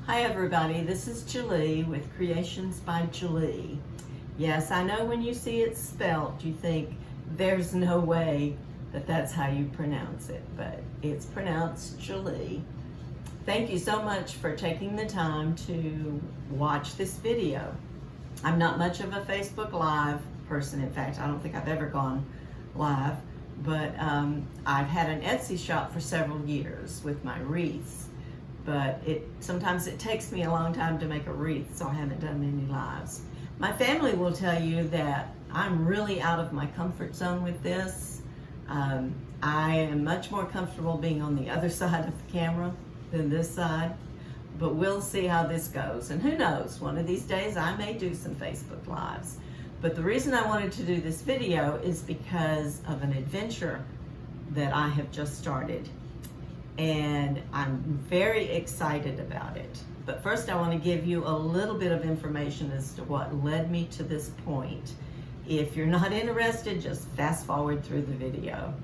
Hi everybody, this is Julie with Creations by Julie. Yes, I know when you see it spelt, you think there's no way that that's how you pronounce it, but it's pronounced Julie. Thank you so much for taking the time to watch this video. I'm not much of a Facebook Live person. In fact, I don't think I've ever gone live, but I've had an Etsy shop for several years with my wreaths. But sometimes it takes me a long time to make a wreath, so I haven't done any lives. My family will tell you that I'm really out of my comfort zone with this. I am much more comfortable being on the other side of the camera than this side, but we'll see how this goes. And who knows, one of these days I may do some Facebook Lives. But the reason I wanted to do this video is because of an adventure that I have just started. And I'm very excited about it. But first I want to give you a little bit of information as to what led me to this point. If you're not interested, just fast forward through the video.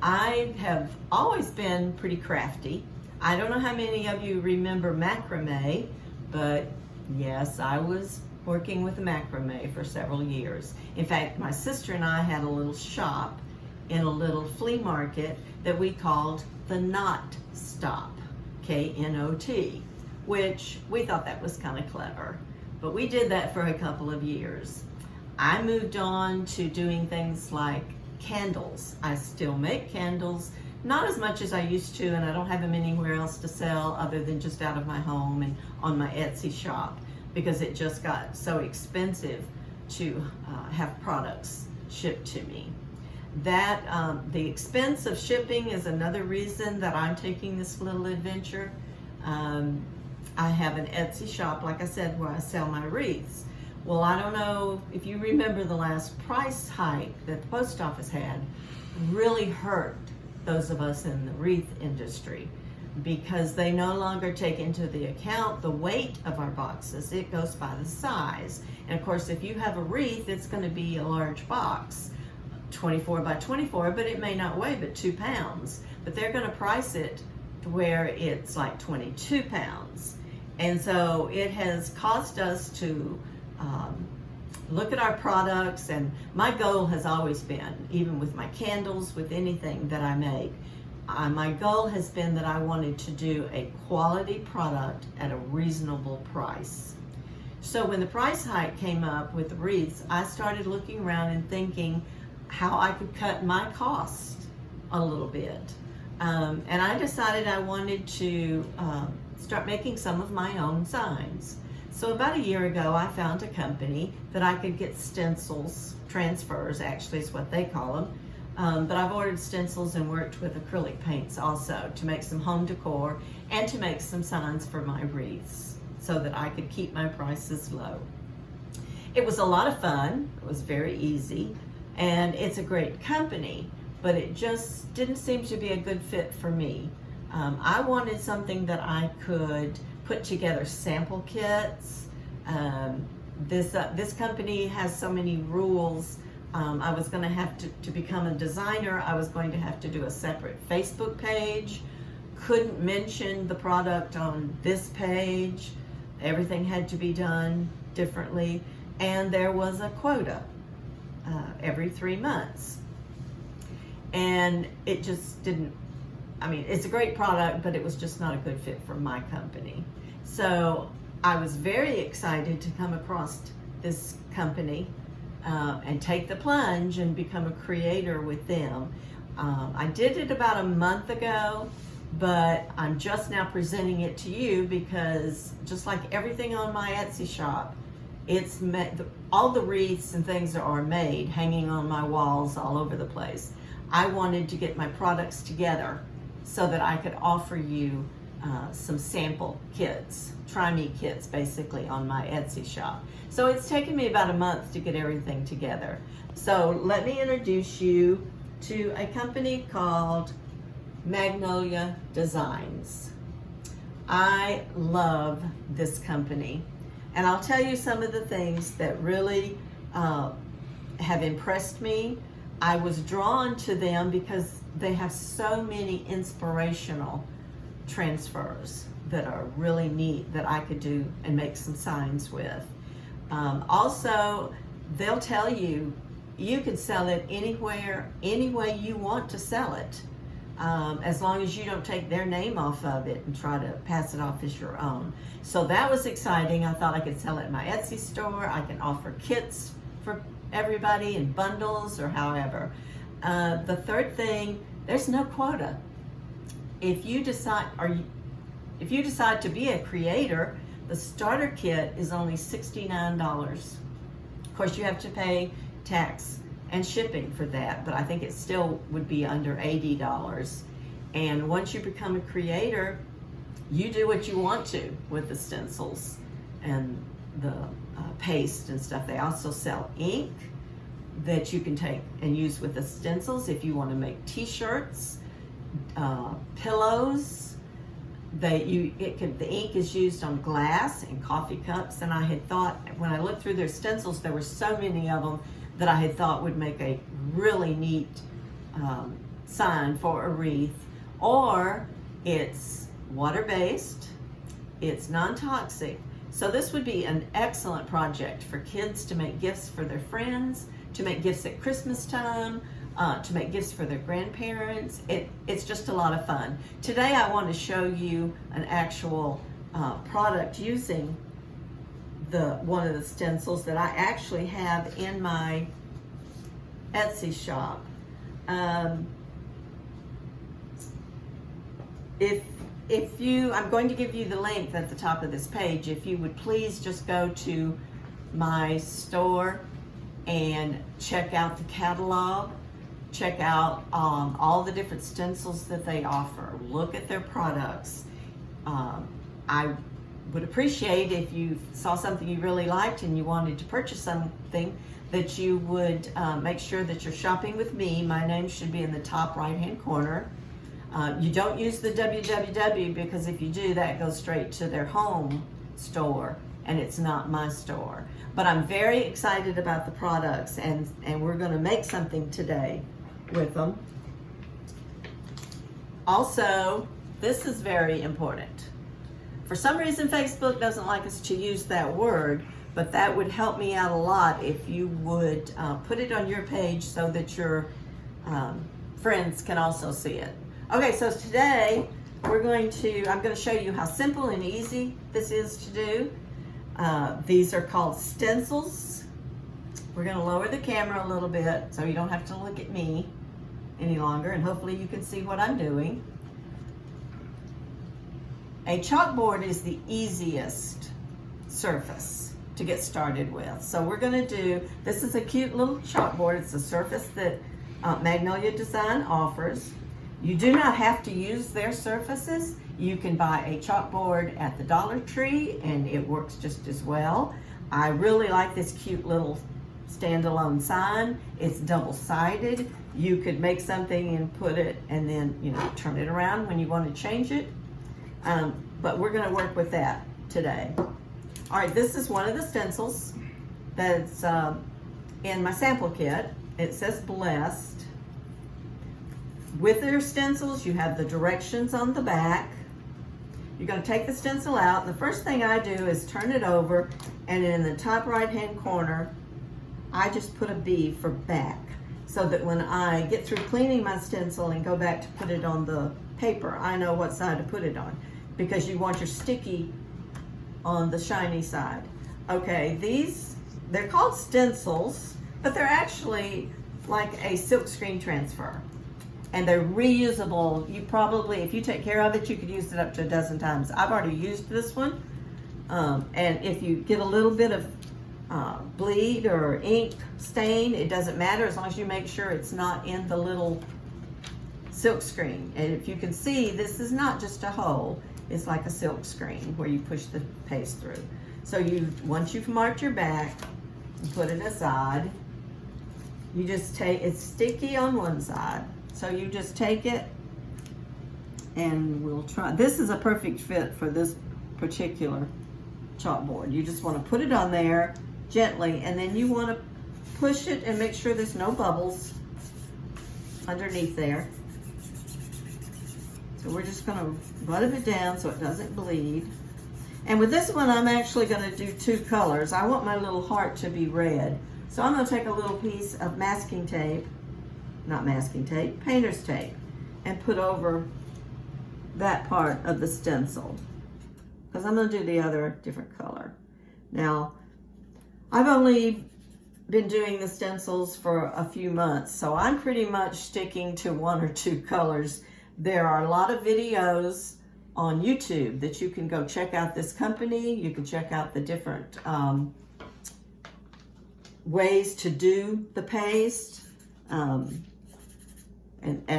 I have always been pretty crafty. I don't know how many of you remember macrame, but yes, I was working with macrame for several years. In fact, my sister and I had a little shop in a little flea market that we called the Knot Stop, K-N-O-T, which we thought that was kind of clever. But we did that for a couple of years. I moved on to doing things like candles. I still make candles, not as much as I used to, and I don't have them anywhere else to sell other than just out of my home and on my Etsy shop, because it just got so expensive to have products shipped to me. That the expense of shipping is another reason that I'm taking this little adventure. I have an Etsy shop, like I said, where I sell my wreaths. Well, I don't know if you remember the last price hike that the post office had really hurt those of us in the wreath industry, because they no longer take into the account the weight of our boxes. It goes by the size. And of course, if you have a wreath, it's going to be a large box. 24 by 24, but it may not weigh but 2 pounds. But they're going to price it to where it's like 22 pounds. And so it has caused us to look at our products, and my goal has always been, even with my candles, with anything that I make, my goal has been that I wanted to do a quality product at a reasonable price. So when the price hike came up with the wreaths, I started looking around and thinking how I could cut my cost a little bit. And I decided I wanted to start making some of my own signs. So about a year ago, I found a company that I could get stencils, transfers actually is what they call them. But I've ordered stencils and worked with acrylic paints also to make some home decor and to make some signs for my wreaths so that I could keep my prices low. It was a lot of fun. It was very easy. And it's a great company, but it just didn't seem to be a good fit for me. I wanted something that I could put together sample kits. This company has so many rules. I was going to have to become a designer. I was going to have to do a separate Facebook page. Couldn't mention the product on this page. Everything had to be done differently. And there was a quota. Every 3 months. And it just didn't, I mean, it's a great product, but it was just not a good fit for my company. So I was very excited to come across this company and take the plunge and become a creator with them. I did it about a month ago, but I'm just now presenting it to you because just like everything on my Etsy shop, it's all the wreaths and things are made, hanging on my walls all over the place. I wanted to get my products together so that I could offer you some sample kits, try me kits basically on my Etsy shop. So it's taken me about a month to get everything together. So let me introduce you to a company called Magnolia Designs. I love this company. And I'll tell you some of the things that really have impressed me. I was drawn to them because they have so many inspirational transfers that are really neat that I could do and make some signs with. Also, they'll tell you, you can sell it anywhere, any way you want to sell it, as long as you don't take their name off of it and try to pass it off as your own. So that was exciting. I thought I could sell it in my Etsy store. I can offer kits for everybody in bundles or however. The third thing, there's no quota. If you decide to be a creator, the starter kit is only $69. Of course, you have to pay tax and shipping for that, but I think it still would be under $80. And once you become a creator, you do what you want to with the stencils and the paste and stuff. They also sell ink that you can take and use with the stencils if you want to make t-shirts, pillows. The ink is used on glass and coffee cups, and I had thought, when I looked through their stencils, there were so many of them that I had thought would make a really neat sign for a wreath. Or it's water-based, it's non-toxic, so this would be an excellent project for kids to make gifts for their friends, to make gifts at Christmas time, to make gifts for their grandparents. It's just a lot of fun. Today I want to show you an actual product using one of the stencils that I actually have in my Etsy shop. I'm going to give you the link at the top of this page. If you would please just go to my store and check out the catalog. Check out all the different stencils that they offer. Look at their products. I would appreciate if you saw something you really liked and you wanted to purchase something, that you would make sure that you're shopping with me. My name should be in the top right-hand corner. You don't use the www, because if you do, that goes straight to their home store, and it's not my store. But I'm very excited about the products, and we're going to make something today with them. Also, this is very important. For some reason, Facebook doesn't like us to use that word, but that would help me out a lot if you would put it on your page so that your friends can also see it. Okay, so today I'm going to show you how simple and easy this is to do. These are called stencils. We're going to lower the camera a little bit so you don't have to look at me any longer, and hopefully you can see what I'm doing. A chalkboard is the easiest surface to get started with. So we're going to do, this is a cute little chalkboard. It's a surface that Magnolia Design offers. You do not have to use their surfaces. You can buy a chalkboard at the Dollar Tree and it works just as well. I really like this cute little standalone sign. It's double-sided. You could make something and put it, and then turn it around when you want to change it. But we're going to work with that today. All right, this is one of the stencils that's in my sample kit. It says Blessed. With your stencils, you have the directions on the back. You're going to take the stencil out. The first thing I do is turn it over, and in the top right-hand corner, I just put a B for back, so that when I get through cleaning my stencil and go back to put it on the paper, I know what side to put it on, because you want your sticky on the shiny side. Okay, they're called stencils, but they're actually like a silk screen transfer. And they're reusable. You probably, if you take care of it, you could use it up to a dozen times. I've already used this one. And if you get a little bit of bleed or ink stain, it doesn't matter as long as you make sure it's not in the little silk screen. And if you can see, this is not just a hole. It's like a silk screen where you push the paste through. So once you've marked your back, you put it aside. You just take, it's sticky on one side. So you just take it, and we'll try. This is a perfect fit for this particular chalkboard. You just want to put it on there gently, and then you want to push it and make sure there's no bubbles underneath there. So we're just gonna butter it down so it doesn't bleed. And with this one, I'm actually gonna do 2 colors. I want my little heart to be red. So I'm gonna take a little piece of masking tape, not masking tape, painter's tape, and put over that part of the stencil, because I'm gonna do the other different color. Now, I've only been doing the stencils for a few months, so I'm pretty much sticking to 1 or 2 colors. There are a lot of videos on YouTube that you can go check out this company. You can check out the different ways to do the paste and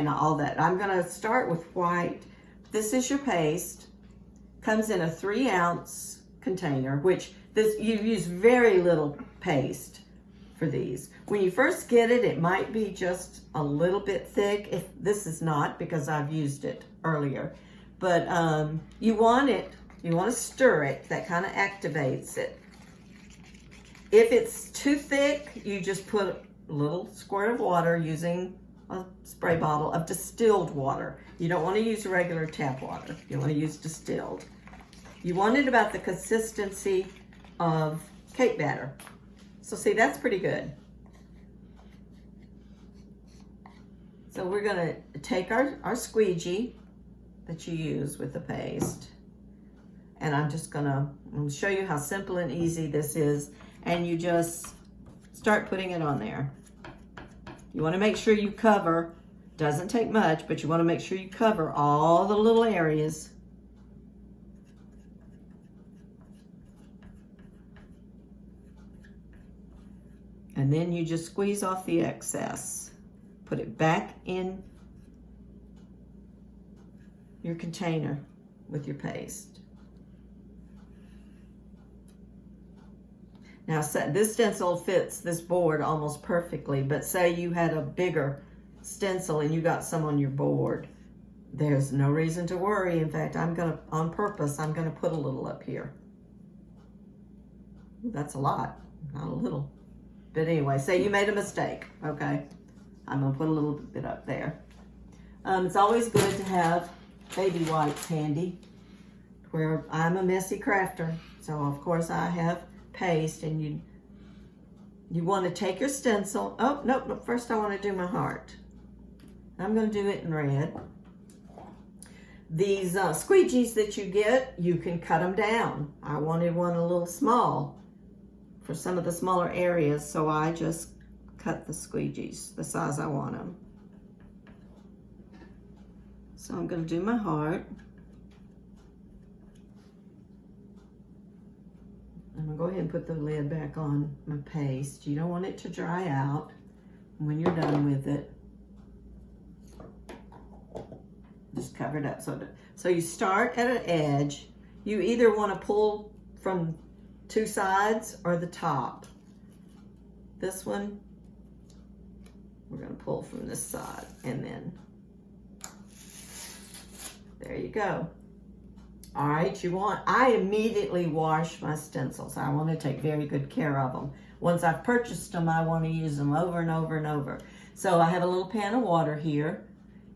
all that. I'm gonna start with white. This is your paste. Comes in a 3-ounce container, which you use very little paste for these. When you first get it, it might be just a little bit thick. If this is not, because I've used it earlier. But you want to stir it. That kind of activates it. If it's too thick, you just put a little squirt of water using a spray bottle of distilled water. You don't want to use regular tap water. You want to use distilled. You want it about the consistency of cake batter. So see, that's pretty good. So we're gonna take our squeegee that you use with the paste, and I'm gonna show you how simple and easy this is, and you just start putting it on there. You wanna make sure you cover, doesn't take much, but you wanna make sure you cover all the little areas. And then you just squeeze off the excess. Put it back in your container with your paste. Now, this stencil fits this board almost perfectly, but say you had a bigger stencil and you got some on your board. There's no reason to worry. In fact, on purpose, I'm gonna put a little up here. That's a lot, not a little. But anyway, say you made a mistake, okay? I'm gonna put a little bit up there. It's always good to have baby wipes handy, where I'm a messy crafter. So of course I have paste, and you wanna take your stencil. Oh, no, but first I wanna do my heart. I'm gonna do it in red. These squeegees that you get, you can cut them down. I wanted one a little small for some of the smaller areas, so I just cut the squeegees the size I want them. So I'm going to do my heart. I'm going to go ahead and put the lid back on my paste. You don't want it to dry out when you're done with it. Just cover it up. So you start at an edge. You either want to pull from 2 sides or the top. This one, we're going to pull from this side, and then there you go. All right, I immediately wash my stencils. I want to take very good care of them. Once I've purchased them, I want to use them over and over and over. So I have a little pan of water here,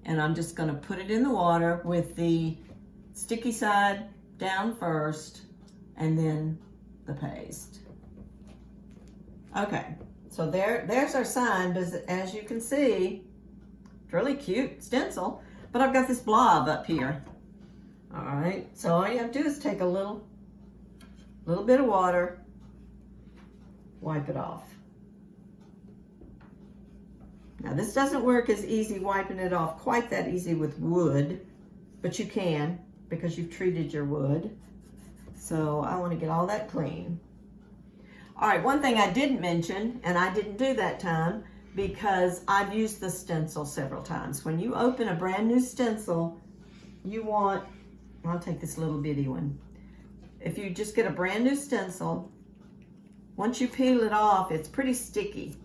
and I'm just going to put it in the water with the sticky side down first, and then the paste. Okay, so there's our sign, but as you can see, it's really cute stencil, but I've got this blob up here. All right, so all you have to do is take a little bit of water, wipe it off. Now this doesn't work as easy wiping it off quite that easy with wood, but you can, because you've treated your wood. So I want to get all that clean. All right, one thing I didn't mention, and I didn't do that time because I've used the stencil several times. When you open a brand new stencil, I'll take this little bitty one. If you just get a brand new stencil, once you peel it off, it's pretty sticky.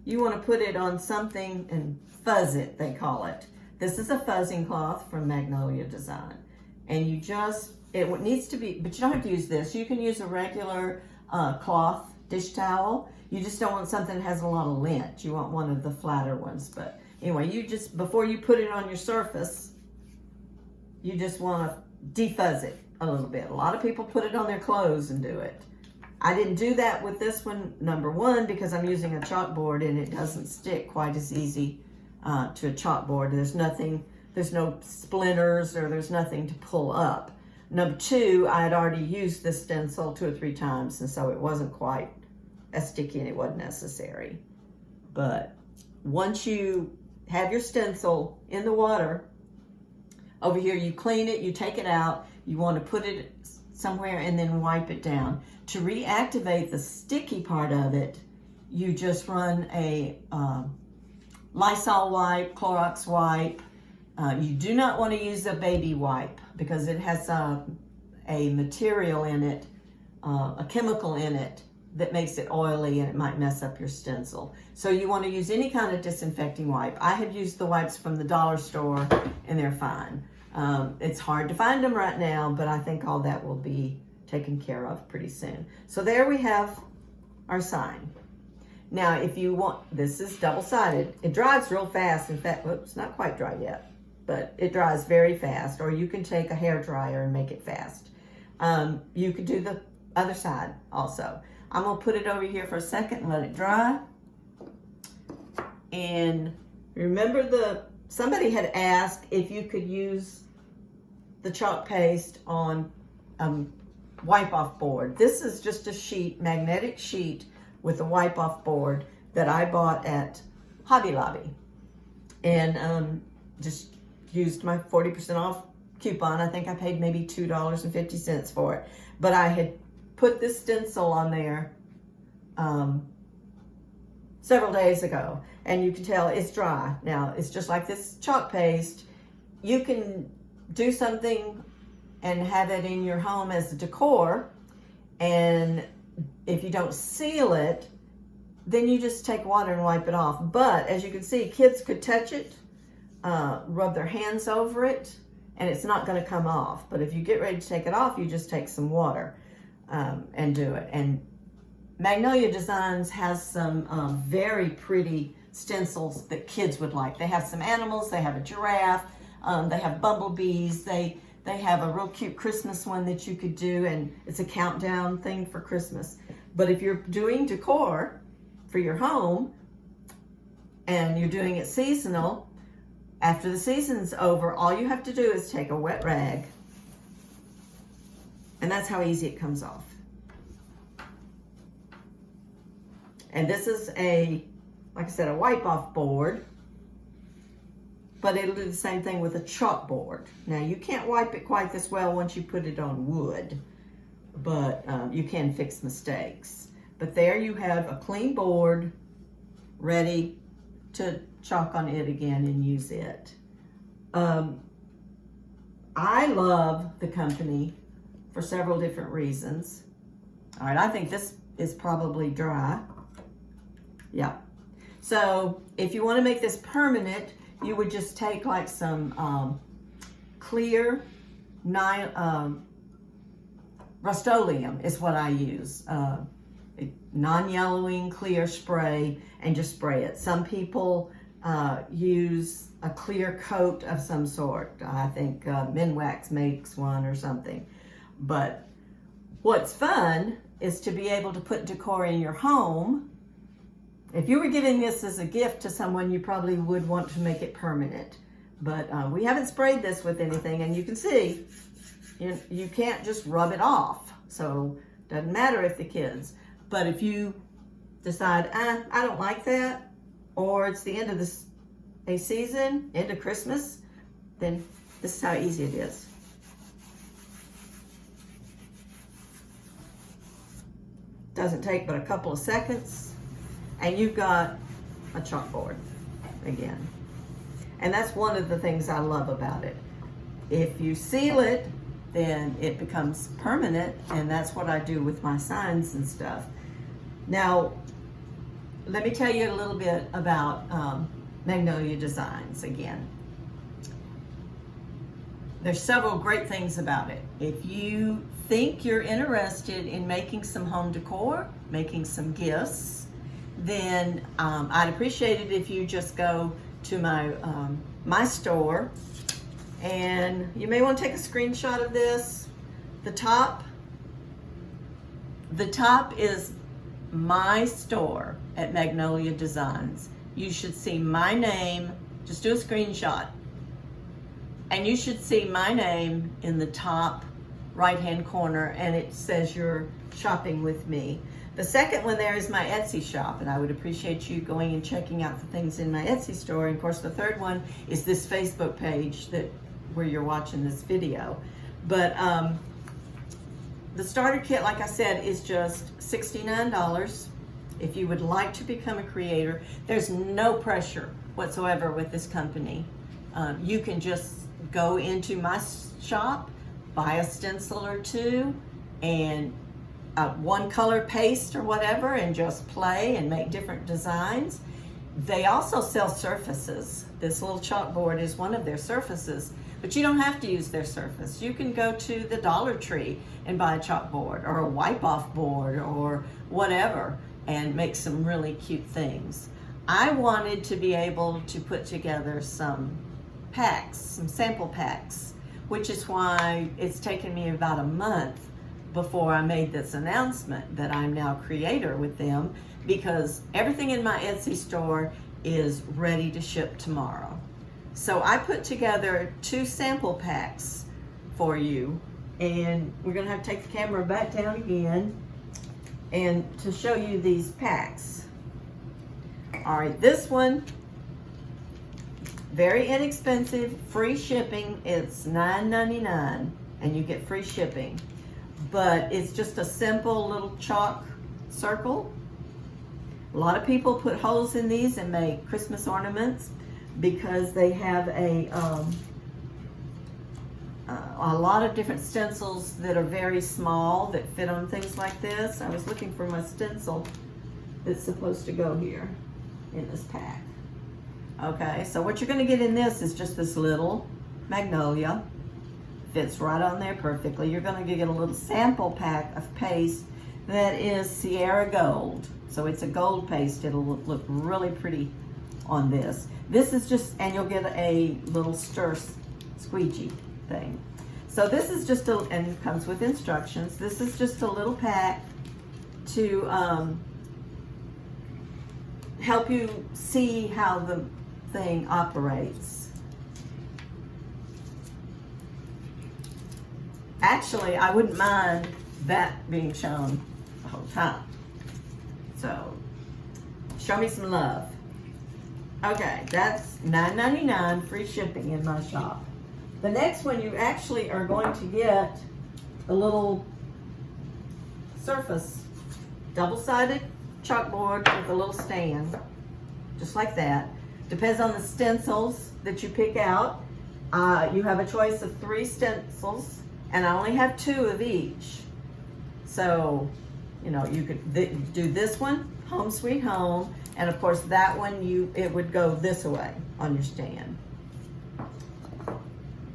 You want to put it on something and fuzz it, they call it. This is a fuzzing cloth from Magnolia Design. And it needs to be, but you don't have to use this. You can use a regular cloth dish towel. You just don't want something that has a lot of lint. You want one of the flatter ones. But anyway, before you put it on your surface, you just want to defuzz it a little bit. A lot of people put it on their clothes and do it. I didn't do that with this one, number one, because I'm using a chalkboard and it doesn't stick quite as easy to a chalkboard. There's no splinters or there's nothing to pull up. Number two, I had already used this stencil 2 or 3 times, and so it wasn't quite as sticky and it wasn't necessary. But once you have your stencil in the water, over here you clean it, you take it out, you want to put it somewhere and then wipe it down. To reactivate the sticky part of it, you just run a Lysol wipe, Clorox wipe. You do not want to use a baby wipe because it has a material in it, a chemical in it that makes it oily and it might mess up your stencil. So you want to use any kind of disinfecting wipe. I have used the wipes from the dollar store and they're fine. It's hard to find them right now, but I think all that will be taken care of pretty soon. So there we have our sign. Now, if you want, this is double-sided. It dries real fast. In fact, it's not quite dry yet, but it dries very fast. Or you can take a hair dryer and make it fast. You could do the other side also. I'm gonna put it over here for a second and let it dry. And remember, somebody had asked if you could use the chalk paste on wipe-off board. This is just a sheet, magnetic sheet with a wipe-off board that I bought at Hobby Lobby. And just used my 40% off coupon. I think I paid maybe $2.50 for it. But I had put this stencil on there several days ago. And you can tell it's dry. Now, it's just like this chalk paste. You can do something and have it in your home as a decor, and if you don't seal it, then you just take water and wipe it off. But as you can see, kids could touch it, rub their hands over it, and it's not going to come off. But if you get ready to take it off, you just take some water and do it. And Magnolia Designs has some very pretty stencils that kids would like. They have some animals, they have a giraffe, they have bumblebees, they have a real cute Christmas one that you could do, and it's a countdown thing for Christmas. But if you're doing decor for your home and you're doing it seasonal, after the season's over, all you have to do is take a wet rag, and that's how easy it comes off. And this is like I said, a wipe-off board. But it'll do the same thing with a chalkboard. Now, you can't wipe it quite this well once you put it on wood, but you can fix mistakes. But there you have a clean board ready to chalk on it again and use it. I love the company for several different reasons. All right, I think this is probably dry. Yeah. So if you want to make this permanent, you would just take like some clear Rust-Oleum is what I use. Non-yellowing clear spray, and just spray it. Some people use a clear coat of some sort. I think Minwax makes one or something. But what's fun is to be able to put decor in your home. If you were giving this as a gift to someone, you probably would want to make it permanent. But we haven't sprayed this with anything, and you can see you can't just rub it off. So it doesn't matter if the kids. But if you decide, I don't like that, or it's the end of a season, end of Christmas, then this is how easy it is. Doesn't take but a couple of seconds. And you've got a chalkboard again. And that's one of the things I love about it. If you seal it, then it becomes permanent, and that's what I do with my signs and stuff. Now, let me tell you a little bit about Magnolia Designs again. There's several great things about it. If you think you're interested in making some home decor, making some gifts, then I'd appreciate it if you just go to my store And you may want to take a screenshot of this. The top is my store at Magnolia Designs. You should see my name. Just do a screenshot. And you should see my name in the top right-hand corner, and it says you're shopping with me. The second one there is my Etsy shop, and I would appreciate you going and checking out the things in my Etsy store. And of course, the third one is this Facebook page where you're watching this video. But the starter kit, like I said, is just $69. If you would like to become a creator, there's no pressure whatsoever with this company. You can just go into my shop, buy a stencil or two, and one color paste or whatever, and just play and make different designs. They also sell surfaces. This little chalkboard is one of their surfaces, but you don't have to use their surface. You can go to the Dollar Tree and buy a chalkboard or a wipe-off board or whatever and make some really cute things. I wanted to be able to put together some packs, some sample packs, which is why it's taken me about a month before I made this announcement that I'm now creator with them, because everything in my Etsy store is ready to ship tomorrow. So I put together 2 sample packs for you, and we're gonna have to take the camera back down again and to show you these packs. All right, this one, very inexpensive, free shipping. It's $9.99 and you get free shipping. But it's just a simple little chalk circle. A lot of people put holes in these and make Christmas ornaments because they have a lot of different stencils that are very small that fit on things like this. I was looking for my stencil that's supposed to go here in this pack. Okay, so what you're gonna get in this is just this little Magnolia. Fits right on there perfectly. You're gonna get a little sample pack of paste that is Sierra Gold. So it's a gold paste. It'll look really pretty on this. This is just, and you'll get a little stir squeegee thing. So this is just and it comes with instructions. This is just a little pack to help you see how the thing operates. Actually, I wouldn't mind that being shown the whole time. So, show me some love. Okay, that's $9.99 free shipping in my shop. The next one, you actually are going to get a little surface, double-sided chalkboard with a little stand, just like that. Depends on the stencils that you pick out. You have a choice of 3 stencils, and I only have 2 of each. So, you know, you could do this one, Home Sweet Home, and of course that one, it would go this way on your stand.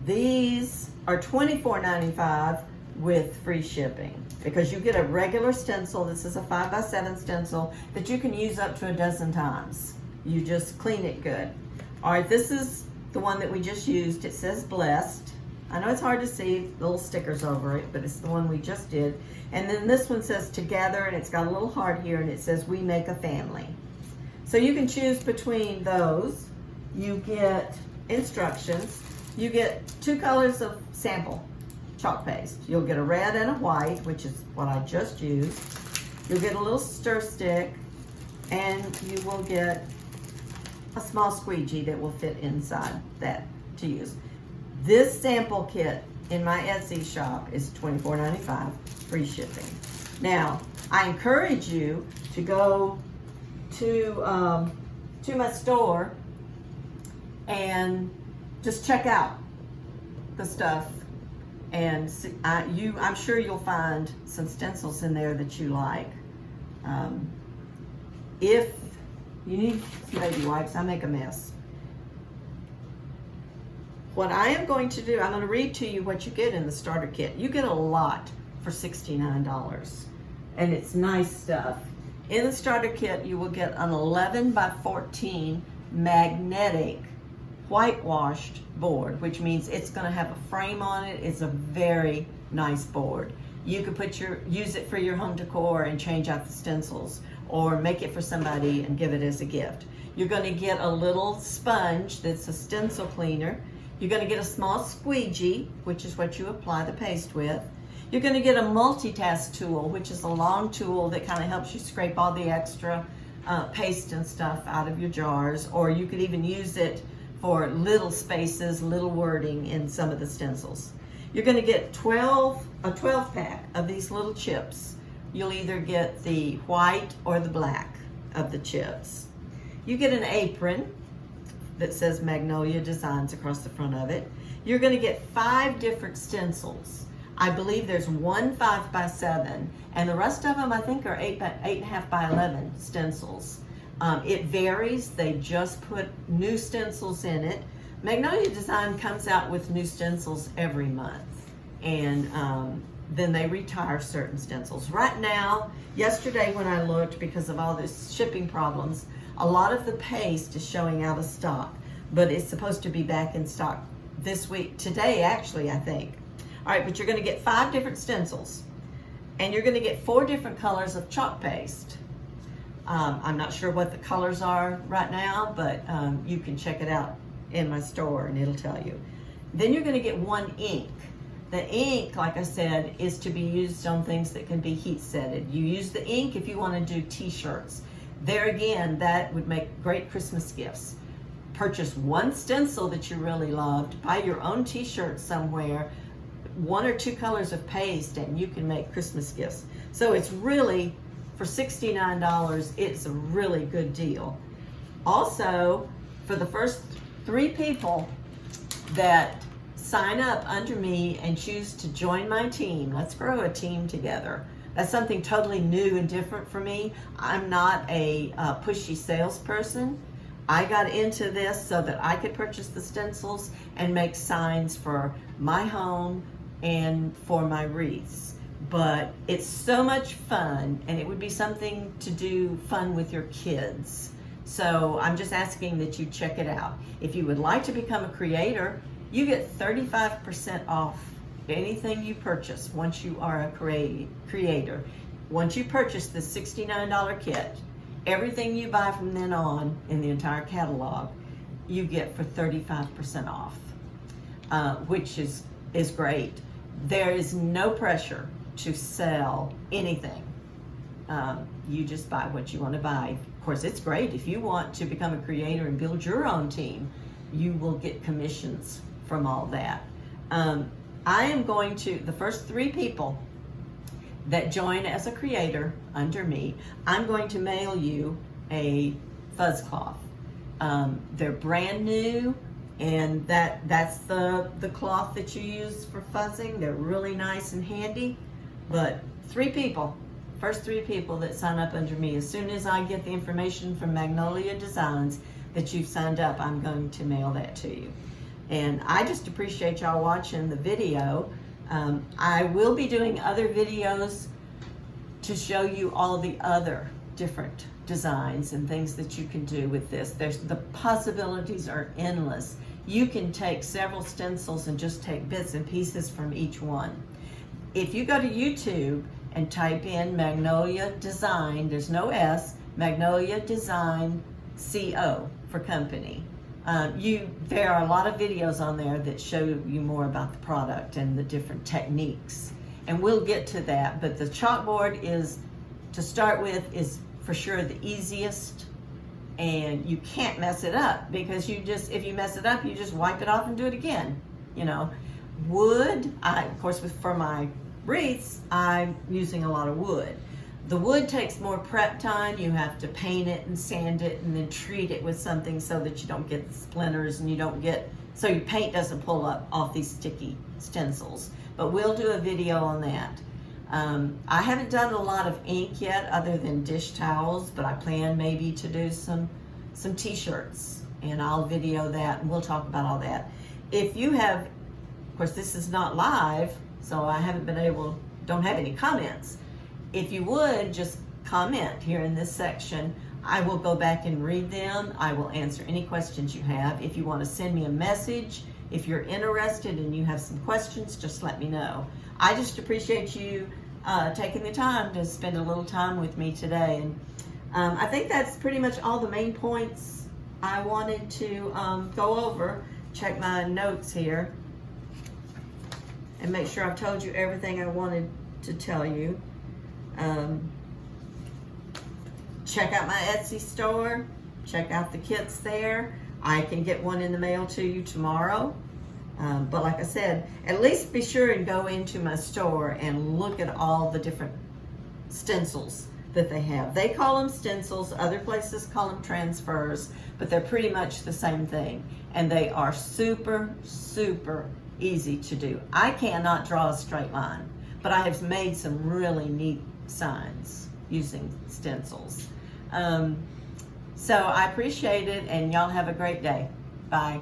These are $24.95 with free shipping, because you get a regular stencil. This is a 5x7 stencil that you can use up to a dozen times. You just clean it good. All right, this is the one that we just used. It says Blessed. I know it's hard to see, little stickers over it, but it's the one we just did. And then this one says Together, and it's got a little heart here, and it says We Make a Family. So you can choose between those. You get instructions. You get 2 colors of sample chalk paste. You'll get a red and a white, which is what I just used. You'll get a little stir stick, and you will get a small squeegee that will fit inside that to use. This sample kit in my Etsy shop is $24.95, free shipping. Now, I encourage you to go to my store and just check out the stuff, and see, I'm sure you'll find some stencils in there that you like. If you need some baby wipes, I make a mess. What I am going to do, I'm going to read to you what you get in the starter kit. You get a lot for $69, and it's nice stuff. In the starter kit, you will get an 11 by 14 magnetic whitewashed board, which means it's going to have a frame on it. It's a very nice board. You could use it for your home decor and change out the stencils, or make it for somebody and give it as a gift. You're going to get a little sponge that's a stencil cleaner. You're going to get a small squeegee, which is what you apply the paste with. You're going to get a multitask tool, which is a long tool that kind of helps you scrape all the extra paste and stuff out of your jars, or you could even use it for little spaces, little wording in some of the stencils. You're going to get a 12 pack of these little chips. You'll either get the white or the black of the chips. You get an apron that says Magnolia Designs across the front of it. You're going to get 5 different stencils. I believe there's one 5x7, and the rest of them I think are 8.5 by 11 stencils. It varies. They just put new stencils in it. Magnolia Design comes out with new stencils every month, and then they retire certain stencils. Right now, yesterday when I looked, because of all this shipping problems, a lot of the paste is showing out of stock, but it's supposed to be back in stock this week, today actually, I think. All right, but you're going to get 5 different stencils, and you're going to get 4 different colors of chalk paste. I'm not sure what the colors are right now, but you can check it out in my store and it'll tell you. Then you're going to get 1 ink. The ink, like I said, is to be used on things that can be heat setted. You use the ink if you want to do t-shirts. There again, that would make great Christmas gifts. Purchase 1 stencil that you really loved, buy your own t-shirt somewhere, 1 or 2 colors of paste, and you can make Christmas gifts. So it's really, for $69, it's a really good deal. Also, for the first 3 people that sign up under me and choose to join my team, let's grow a team together. That's something totally new and different for me. I'm not a pushy salesperson. I got into this so that I could purchase the stencils and make signs for my home and for my wreaths. But it's so much fun, and it would be something to do fun with your kids. So I'm just asking that you check it out. If you would like to become a creator, you get 35% off anything you purchase once you are a creator. Once you purchase the $69 kit, everything you buy from then on in the entire catalog, you get for 35% off, which is great. There is no pressure to sell anything. You just buy what you want to buy. Of course, it's great if you want to become a creator and build your own team. You will get commissions from all that. I am going to, the first 3 people that join as a creator under me, I'm going to mail you a fuzz cloth. They're brand new, and that's the cloth that you use for fuzzing. They're really nice and handy. But 3 people, first 3 people that sign up under me, as soon as I get the information from Magnolia Designs that you've signed up, I'm going to mail that to you. And I just appreciate y'all watching the video. I will be doing other videos to show you all the other different designs and things that you can do with this. The possibilities are endless. You can take several stencils and just take bits and pieces from each one. If you go to YouTube and type in Magnolia Design, there's no S, Magnolia Design CO for company. There are a lot of videos on there that show you more about the product and the different techniques. And we'll get to that, but the chalkboard is, to start with, is for sure the easiest, and you can't mess it up, because if you mess it up, you just wipe it off and do it again. You know, wood, of course, for my wreaths, I'm using a lot of wood. The wood takes more prep time. You have to paint it and sand it and then treat it with something so that you don't get splinters and so your paint doesn't pull up off these sticky stencils. But we'll do a video on that. I haven't done a lot of ink yet other than dish towels, but I plan maybe to do some t-shirts, and I'll video that and we'll talk about all that. If you have, of course this is not live, so I don't have any comments. If you would just comment here in this section, I will go back and read them. I will answer any questions you have. If you want to send me a message, if you're interested and you have some questions, just let me know. I just appreciate you taking the time to spend a little time with me today. And I think that's pretty much all the main points I wanted to go over. Check my notes here and make sure I've told you everything I wanted to tell you. Check out my Etsy store. Check out the kits there. I can get one in the mail to you tomorrow. But like I said, at least be sure and go into my store and look at all the different stencils that they have. They call them stencils, other places call them transfers, but they're pretty much the same thing. And they are super, super easy to do. I cannot draw a straight line, but I have made some really neat signs using stencils. So I appreciate it, and y'all have a great day. Bye.